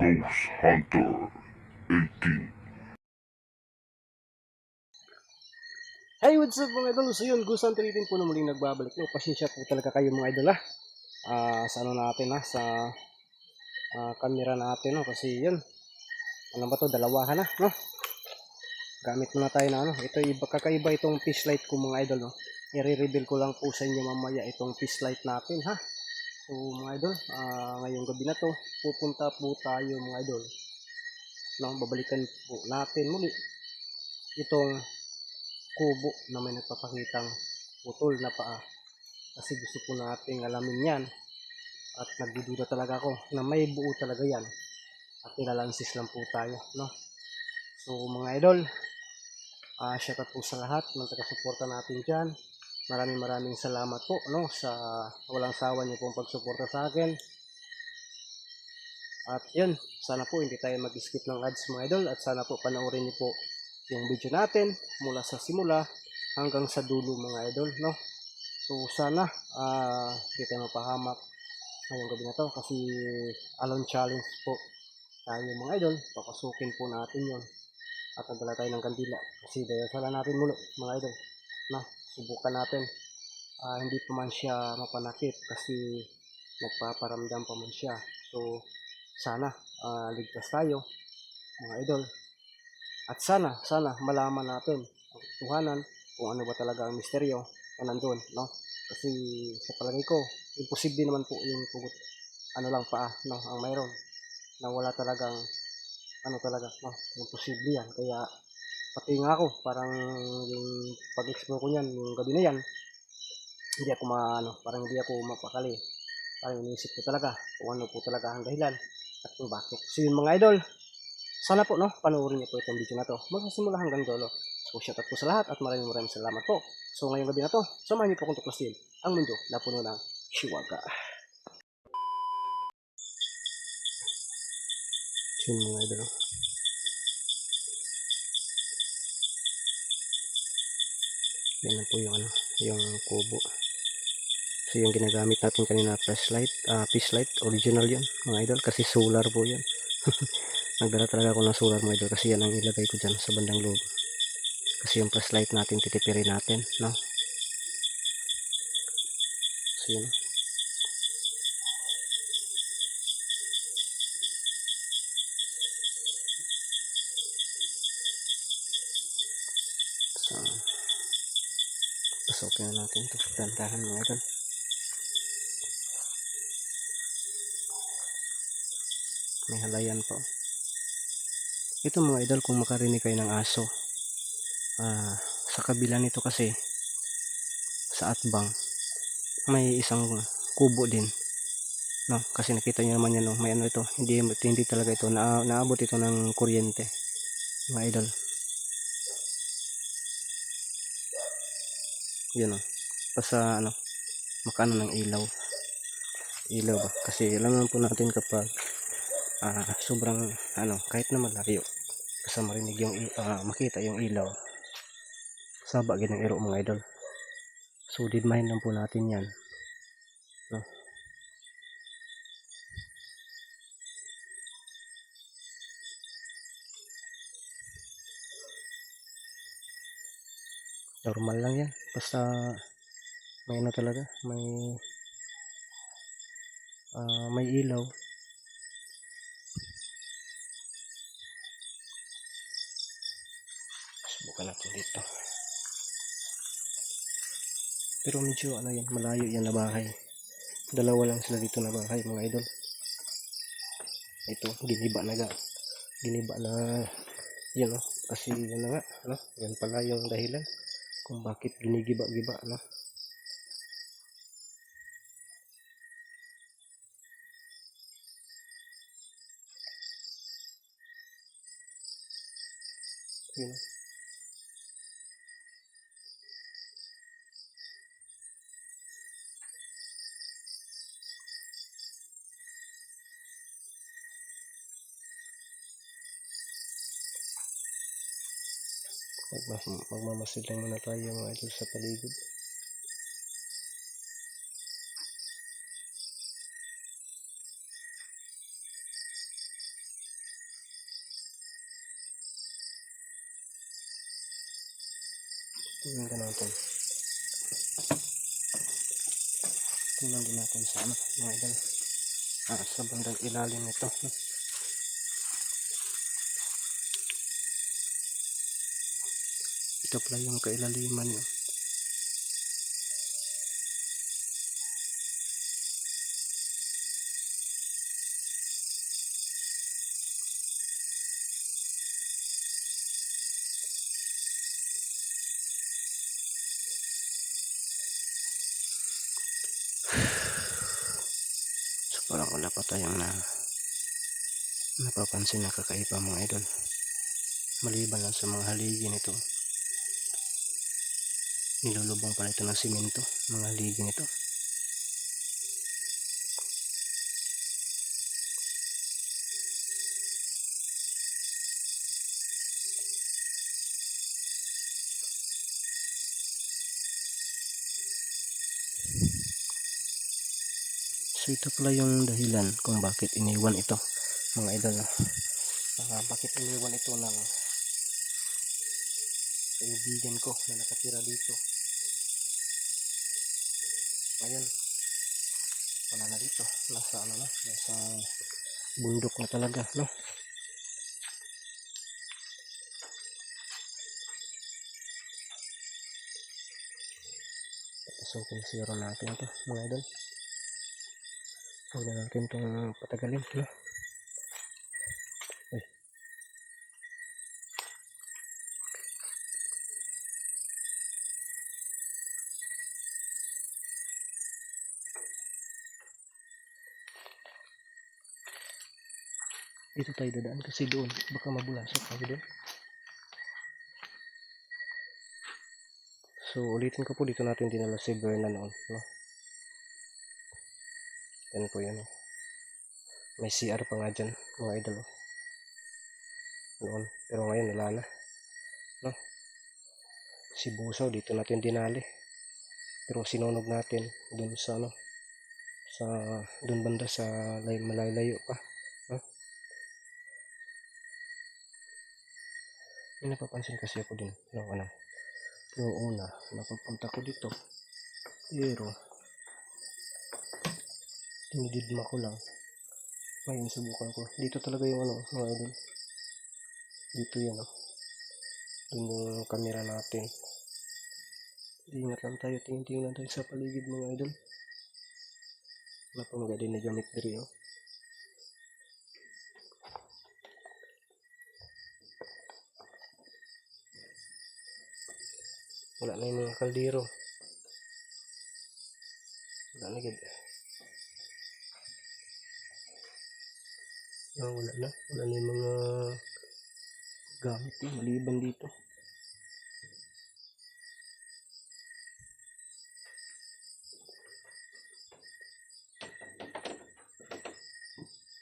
Ghost Hunter 18. Hey, what's up mga idol? So yun, Ghost Hunter 18 po na muling nagbabalik. No, pasensya po talaga kayo mga idol sa ano natin sa camera natin no, kasi yun, ano ba to, dalawahan na no. Gamit muna tayo na ano, ito kakaiba itong fish light ko mga idol no. I-reveal ko lang po sa inyo mamaya itong fish light natin ha. So mga idol, ngayong gabi na to, pupunta po tayo mga idol. No, babalikan po natin muli itong kubo na may nagpapakitang putol na paa. Kasi gusto po nating alamin yan. At nagdududa talaga ako na may buo talaga yan. At nilalansis lang po tayo. No? So mga idol, shout out po sa lahat ng taga-suporta natin dyan. Maraming salamat po no, sa walang sawa niyo pong pagsuporta sa akin. At yun, sana po hindi tayo mag-skip ng ads mga idol. At sana po panoorin niyo po yung video natin mula sa simula hanggang sa dulo mga idol. No? So sana hindi tayo mapahamak ngayong gabi na to kasi alone challenge po tayo mga idol. Papasukin po natin yon at nagdala tayo ng kandila kasi dahil natin muli mga idol na subukan natin. Hindi pa man siya mapanakit kasi nagpaparamdam pa man siya. So sana ligtas tayo mga idol at sana malaman natin ang katotohanan kung ano ba talaga ang misteryo na nandun no. Kasi sa palagay ko imposible naman po yung pugot ano lang paa no ang mayroon na wala talagang ano talaga no, imposible yan. Kaya pati nga ako parang yung pag-explore ko niyan yung gabi na yan, hindi ako parang hindi ako mapakali. Parang iniisip ko talaga kung ano po talaga ang dahilan at kung bakit. So yun mga idol, sana po no, panoorin niyo po itong video na to magsisimula hanggang dulo. So shout out po sa lahat at maraming salamat po. So ngayong gabi na to, samahan niyo po akong tuklasin ang mundo na puno ng Shiwaga. So yun mga idol, yan na po yung yung kubo. So yung ginagamit natin kanina fish light, original yun mga idol kasi solar po yan. Nagdala talaga ako ng solar mga idol kasi yan ang ilagay ko dyan sa bandang loob. Kasi yung flashlight natin titipirin natin no. So yun. So pasokin na natin ito sa plantahan mga idol. May halayan po. Ito mga idol, kung makarinig kayo ng aso, sa kabila nito kasi sa atbang may isang kubo din no, kasi nakita niyo naman yan no, may ito, hindi talaga ito naabot ito ng kuryente mga idol. Yun no, basta makaano ng ilaw ba, kasi alam naman po natin kapag sobrang kahit na malayo basta marinig yung makita yung ilaw, saba ganang iro mga idol. So didmahin lang po natin yan no. Normal lang yan basta may talaga may ilaw. Subukan natin dito, pero medyo yan, malayo yan na bahay. Dalawa lang sila dito na bahay mga idol. Ito giniba na yan no, kasi yan na nga no, yan pala yung dahilan kung bakit ginigiba-giba no. Yun. Magmamasid lang muna tayo mga idol sa paligid. Tingnan natin. Tingnan din natin sa ano, mga idol. Sa bandang ilalim nito. Ito pala yung kailaliman nyo. So parang wala pa tayong napapansin na kakaiba mga idol. Maliban lang sa mga haligi nito. Nilulubong pala ito ng simento, mga haligi nito. So ito pala yung dahilan kung bakit iniwan ito mga idol. Bakit iniwan ito ng kaibigan ko na nakatira dito. Ayun, wala na dito, nasa bundok na talaga, no? So zero natin ito mga idol. Huwag na natin itong patagalin, no? Ay. Dito tayo dadaan kasi doon baka mabulasok tayo doon. So ulitin ko po, dito natin dinala si Berna noon, no? Yan po yan, may CR pa nga dyan mga idol, noon, pero ngayon wala na, no? Si Busaw dito natin dinali, pero sinunog natin doon sa doon banda sa malayo pa, no? May napapansin kasi ako din noong una napapunta ko dito, pero tinididma ko lang. Ngayon subukan ko dito talaga yung mga idol, dito yan, dun yung camera natin. Ingat lang tayo, tingin tayo sa paligid mga idol. Wala pa mga din na gamit diri, wala na yung mga kaldero, wala na gid. Wala na yung mga gamit maliban dito.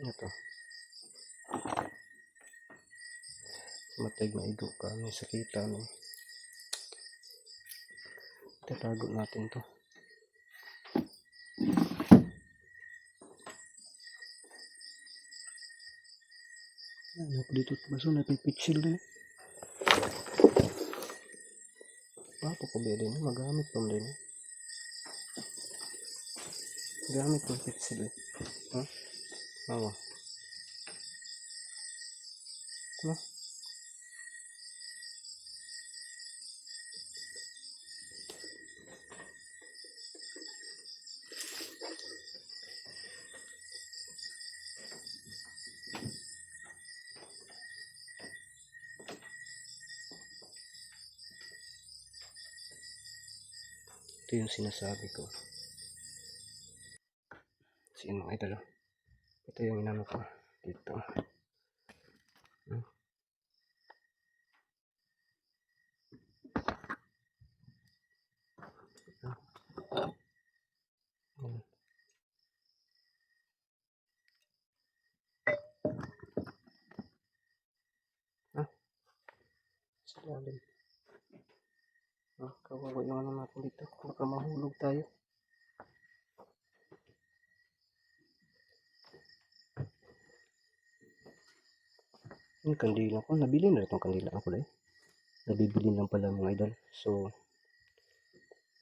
Ito matay maigo ka, may sakitan, tatago natin to. Ano ko dito baso na pipitsil din. Papo ko ba din magamit pa din. Gamit ko pitsil. Awa. No? Ito yung sinasabi ko. Sino mga idol? Ito yung inano ko dito. Salalim. Kawawa yung natin dito. Baka mahulog tayo. Yung kandila ko. Nabili na itong kandila ko. Nabibili lang pala mga idol. So,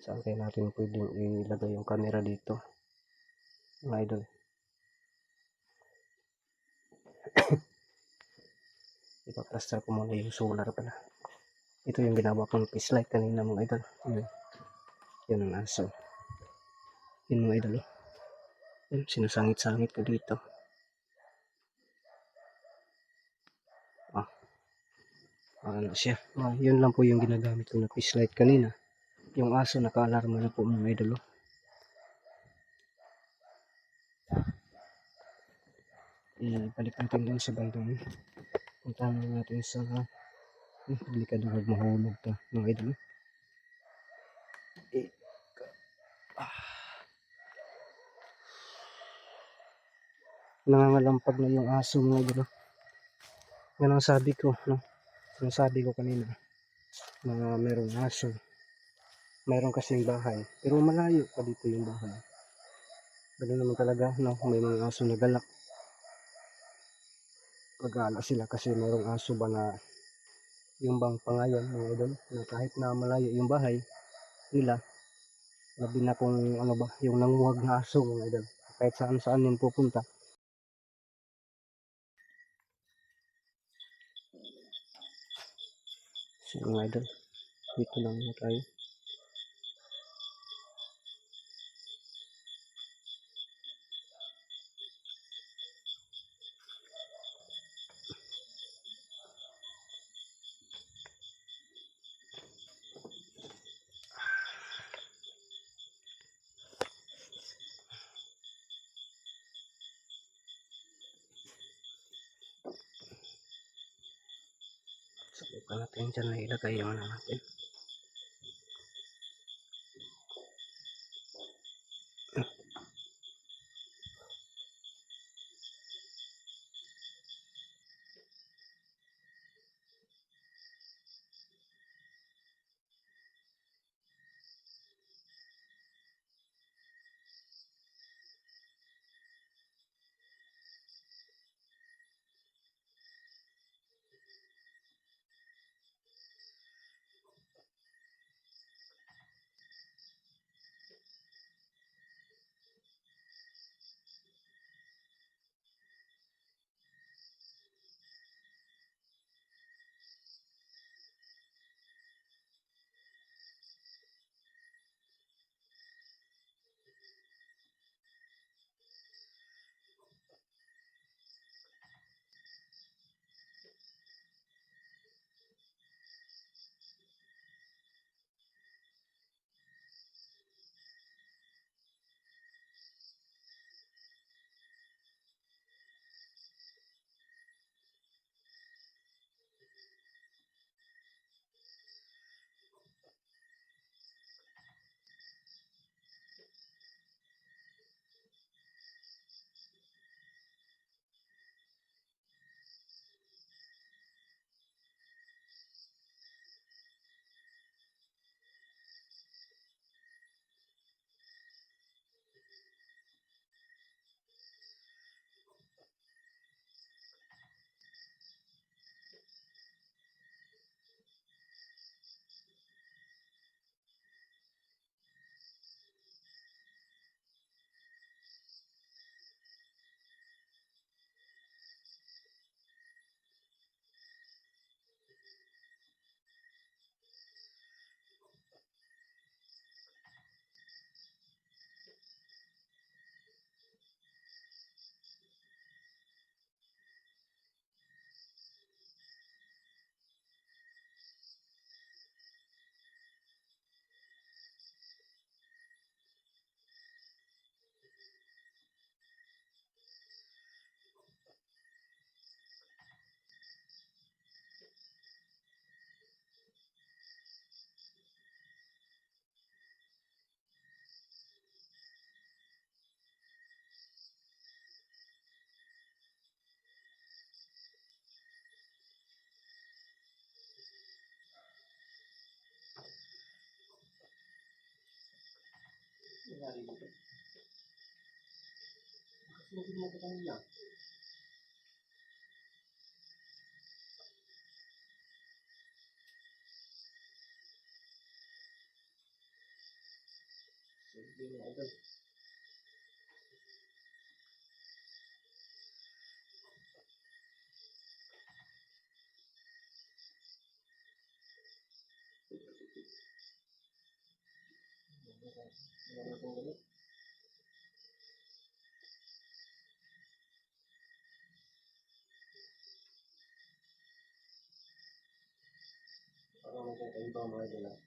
Saan kaya natin pwedeng ilagay yung camera dito, mga idol? Ipaplaster ko muna yung solar pala. Ito yung ginawa kong fish light kanina, mga idol. Yan ang aso. Yan, mga idol. Yan, sinasangit-sangit ko dito. Ano siya. Yun lang po yung ginagamit ko na fish light kanina. Yung aso naka-alarma na po, mga idol. Ibalik natin doon sa bandang. Puntahan natin sa delikado huwag mahulog to, mga idol. Nangangalampag na yung aso, mga idol. Yan ang sabi ko, no? Yung sabi ko kanina na merong aso. Mayroon kasing bahay, pero malayo pa dito yung bahay. Ganun naman talaga, no? May mga aso na galak. Pag-aala sila kasi mayroong aso ba na yung bang pangayan, mga idol, na kahit na malayo yung bahay nila, labi na kung ano ba, yung nanguhag na aso, mga idol. Kahit saan yun pupunta. So, mga idol, dito lang na tayo. Subukan natin dyan na ilagay yung ano natin. Nangyari dito. Nakasunod mo ko kanina. Sige mga idol. Parang magkakaiba mga idol ah.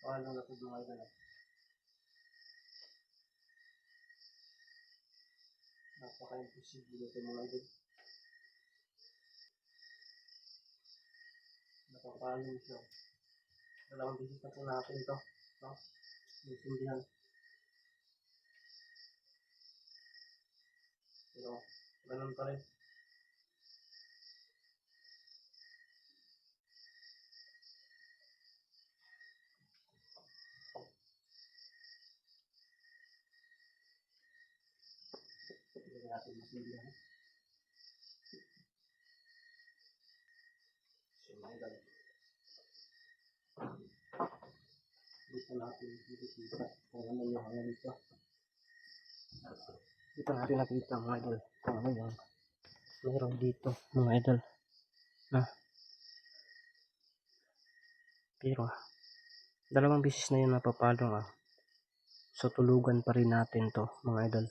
Paano na ito mga idol ah. Napaka-imposible ito mga idol. Napapalo siya. Dalawang bisis na po natin ito. No? Nasindihan. Pero ganun pa rin. Hindi natin masindihan. So mga idol. Dito natin nakikita kung ano yung hanggang dito. Dito natin nakita mga idol kung ano yung mayroon dito mga idol. Pero dalawang beses na yun napapalo ah. So tulugan pa rin natin to mga idol.